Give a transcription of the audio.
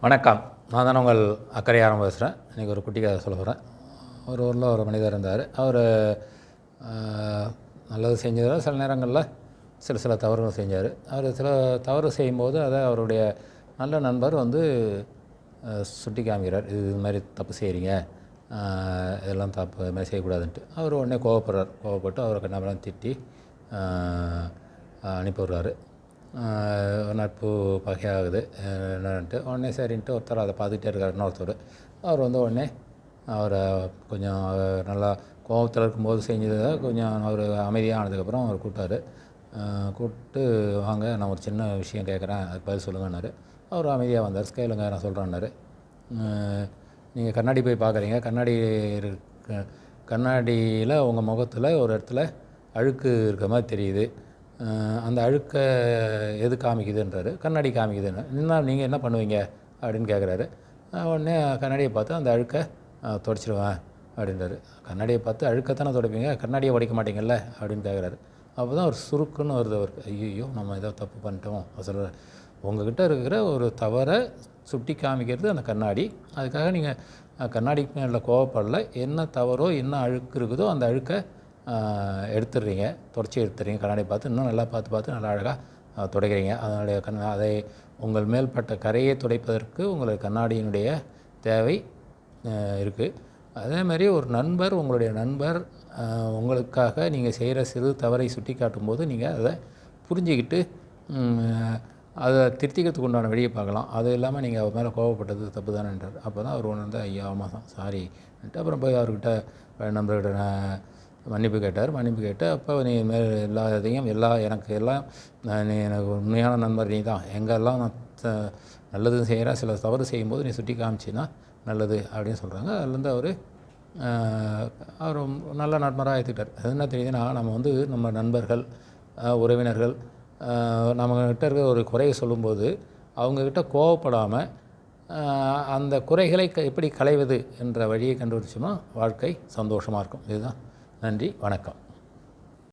வணக்கம். நான் தானே உங்கள் அக்கறையாரம் பேசுகிறேன். இன்றைக்கி ஒரு குட்டி கதை சொல்ல போகிறேன். ஒரு ஊரில் ஒரு மனிதர் இருந்தார். அவர் நல்லது செஞ்சதால் சில நேரங்களில் சில தவறுகள் செஞ்சார். அவர் சில தவறு செய்யும்போது அதை அவருடைய நல்ல நண்பர் சுட்டி காமிக்கிறார். இது மாதிரி தப்பு செய்கிறீங்க, இதெல்லாம் தப்பு, இது மாதிரி செய்யக்கூடாதுன்ட்டு. அவர் உடனே கோவப்பட்டு அவரை கண்ணாமலாம் திட்டி அனுப்பிவிடுறாரு. நட்பு பகையாகுது என்னன்ட்டு. உடனே சரின்ட்டு ஒருத்தர் அதை பார்த்துக்கிட்டே இருக்கார். இன்னொருத்தர் அவர் உடனே அவரை கொஞ்சம் நல்லா கோபத்தில் இருக்கும்போது செஞ்சதை கொஞ்சம் அவர் அமைதியாக ஆனதுக்கப்புறம் அவர் கூப்பிட்டு வாங்க, நான் ஒரு சின்ன விஷயம் கேட்குறேன், அதுக்கு பதில் சொல்லுங்கன்னாரு. அவர் அமைதியாக வந்தார். கேளுங்க, நான் சொல்கிறேன்னாரு. நீங்கள் கண்ணாடி போய் பார்க்குறீங்க. கண்ணாடியில் உங்கள் முகத்தில் ஒரு இடத்துல அழுக்கு இருக்க மாதிரி தெரியுது. அந்த அழுக்கை எது காமிக்குதுன்றாரு. கண்ணாடி காமிக்குதுன்னு. இன்னும் நீங்கள் என்ன பண்ணுவீங்க அப்படின்னு கேட்குறாரு. உடனே கண்ணாடியை பார்த்து அந்த அழுக்கை துடைச்சிடுவேன் அப்படின்றாரு. கண்ணாடியை பார்த்து அழுக்கத்தானே துடைப்பீங்க, கண்ணாடியை உடைக்க மாட்டீங்கல்ல அப்படின்னு கேட்குறாரு. அப்போ தான் ஒரு சுருக்குன்னு வருது அவருக்கு. ஐயோ, நம்ம ஏதோ தப்பு பண்ணிட்டோம். சொல்கிற உங்கள்கிட்ட இருக்கிற ஒரு தவறை சுட்டி காமிக்கிறது அந்த கண்ணாடி. அதுக்காக நீங்கள் கண்ணாடிக்கு மேலே கோவப்படலை. என்ன தவறோ என்ன அழுக்கு இருக்குதோ அந்த அழுக்கை எடுத்துடுறீங்க, எடுத்துடுறீங்க. கண்ணாடியை பார்த்து இன்னும் நல்லா பார்த்து நல்லா அழகாக துடைக்கிறீங்க. அதனுடைய அதை உங்கள் மேல்பட்ட கரையை துடைப்பதற்கு உங்களுக்கு கண்ணாடியினுடைய தேவை இருக்குது. அதேமாதிரி ஒரு நண்பர், உங்களுடைய நண்பர் உங்களுக்காக நீங்கள் செய்கிற சிறு தவறை சுட்டி காட்டும்போது நீங்கள் அதை புரிஞ்சிக்கிட்டு அதை திருத்திக்கிறதுக்கு உண்டான வெளியே பார்க்கலாம். அது இல்லாமல் நீங்கள் அவர் மேலே கோவப்பட்டது தப்பு தானேன்றார். அப்போ தான் அவர் ஒன்று ஐயா ஆமாம் தான் சாரின்ட்டு அப்புறம் போய் அவர்கிட்ட நண்பர்கிட்ட மன்னிப்பு கேட்டு அப்போ நீ மேல் எல்லாத்தையும் நீ எனக்கு உண்மையான நண்பர் நீ தான், எங்கெல்லாம் நான் நல்லது செய்கிறேன், சில தவறு செய்யும்போது நீ சுட்டி காமிச்சின்னா நல்லது அப்படின்னு சொல்கிறாங்க. அதுலேருந்து அவர் நல்ல நண்பராக ஏற்றுக்கிட்டார். அது என்ன தெரியுதுன்னா, நம்ம நண்பர்கள், உறவினர்கள் நம்மக்கிட்ட இருக்கிற ஒரு குறையை சொல்லும்போது அவங்கக்கிட்ட கோவப்படாமல் அந்த குறைகளை எப்படி களைவது என்ற வழியை கண்டுபிடிச்சோம்னா வாழ்க்கை சந்தோஷமாக இருக்கும். இதுதான். நன்றி, வணக்கம்.